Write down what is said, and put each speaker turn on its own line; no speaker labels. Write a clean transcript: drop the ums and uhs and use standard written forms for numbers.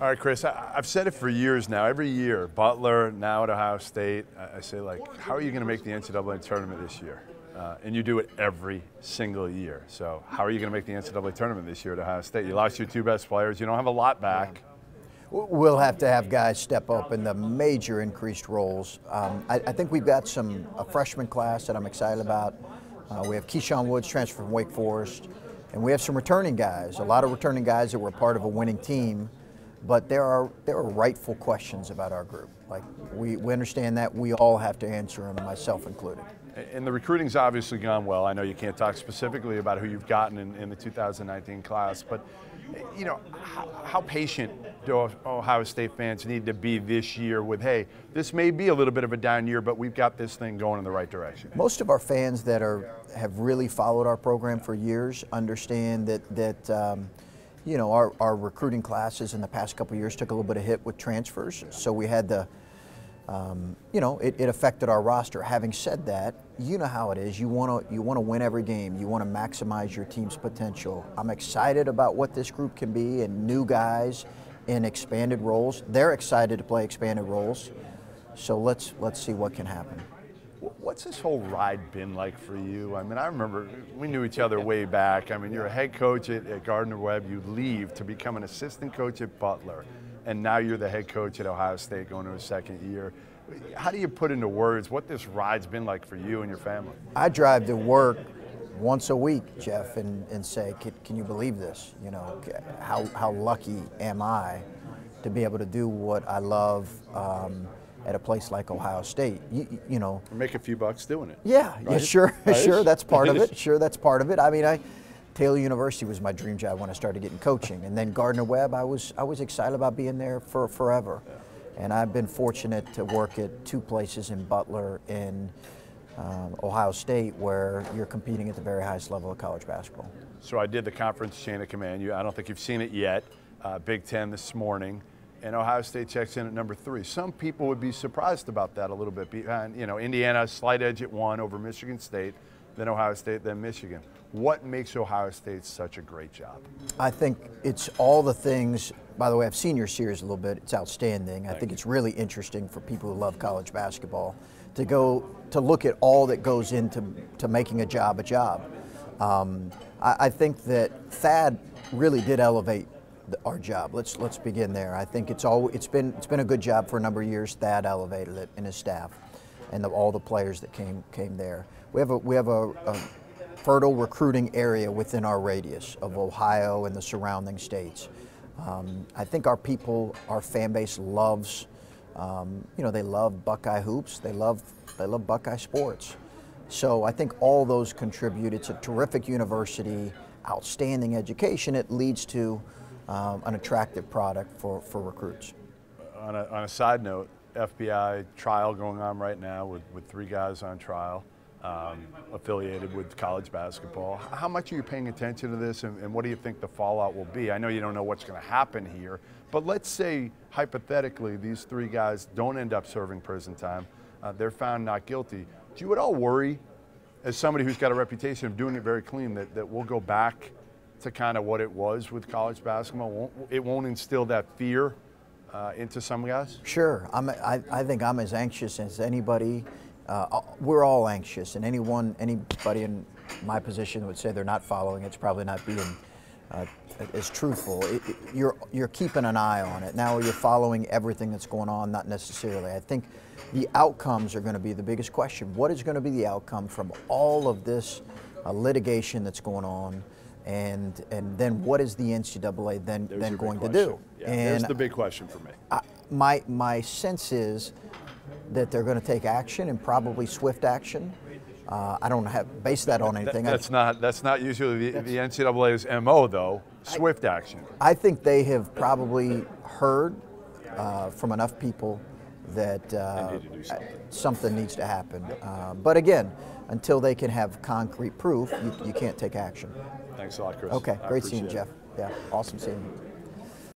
All right, Chris, I've said it for years now. Every year, Butler, now at Ohio State, I say, like, how are you going to make the NCAA tournament this year? And you do it every single year. So how are you going to make the NCAA tournament this year at Ohio State? You lost your two best players. You don't have a lot back.
We'll have to have guys step up in the major increased roles. I think we've got a freshman class that I'm excited about. We have Keyshawn Woods transferred from Wake Forest, and we have some returning guys, a lot of returning guys that were part of a winning team. But there are rightful questions about our group. Like we understand that. We all have to answer them, myself included.
And the recruiting's obviously gone well. I know you can't talk specifically about who you've gotten in the 2019 class, but you know, how patient do Ohio State fans need to be this year with, hey, this may be a little bit of a down year, but we've got this thing going in the right direction?
Most of our fans that have really followed our program for years understand that you know, our recruiting classes in the past couple of years took a little bit of hit with transfers, so we had the, you know, it affected our roster. Having said that, you know how it is. You want to win every game. You want to maximize your team's potential. I'm excited about what this group can be and new guys in expanded roles. They're excited to play expanded roles, so let's see what can happen.
What's this whole ride been like for you? I mean, I remember we knew each other way back. I mean, you're a head coach at Gardner-Webb. You leave to become an assistant coach at Butler, and now you're the head coach at Ohio State going to his second year. How do you put into words what this ride's been like for you and your family?
I drive to work once a week, Jeff, and say, can you believe this? You know, how lucky am I to be able to do what I love at a place like Ohio State, you know.
Make a few bucks doing it.
Yeah,
right?
yeah, sure,
right?
Sure, that's part of it. Sure, that's part of it. I mean, Taylor University was my dream job when I started getting coaching, and then Gardner-Webb, I was excited about being there for forever. Yeah. And I've been fortunate to work at two places in Butler and Ohio State where you're competing at the very highest level of college basketball.
So I did the conference chain of command. I don't think you've seen it yet. Big Ten this morning. And Ohio State checks in at number 3. Some people would be surprised about that a little bit. Behind, you know, Indiana, slight edge at 1 over Michigan State, then Ohio State, then Michigan. What makes Ohio State such a great job? I
think it's all the things. By the way, I've seen your series a little bit. It's outstanding. I think it's really interesting for people who love college basketball to look at all that goes into making a job a job. I think that Thad really did elevate our job. Let's begin there. I think it's been a good job for a number of years. Thad elevated it and his staff, and all the players that came there. We have a fertile recruiting area within our radius of Ohio and the surrounding states. I think our people, our fan base loves, you know, they love Buckeye hoops. They love Buckeye sports. So I think all those contribute. It's a terrific university, outstanding education. It leads to an attractive product for recruits.
On a side note, FBI trial going on right now with 3 guys on trial affiliated with college basketball. How much are you paying attention to this, and what do you think the fallout will be? I know you don't know what's going to happen here, but let's say hypothetically these 3 guys don't end up serving prison time. They're found not guilty. Do you at all worry, as somebody who's got a reputation of doing it very clean, that we'll go back to kind of what it was with college basketball? It won't instill that fear into some guys?
Sure. I think I'm as anxious as anybody. We're all anxious, and anybody in my position would say they're not following. It's probably not being as truthful. You're keeping an eye on it. Now you're following everything that's going on, not necessarily. I think the outcomes are going to be the biggest question. What is going to be the outcome from all of this litigation that's going on? And then what is the NCAA then going to do?
Yeah, there's the big question for
me. My sense is that they're going to take action, and probably swift action. I don't base that on anything.
That's not usually the NCAA's MO, though. Swift action.
I think they have probably heard from enough people that something needs to happen. But again, until they can have concrete proof, you can't take action.
Thanks a lot, Chris.
Okay, great seeing you, Jeff. Yeah, awesome seeing you.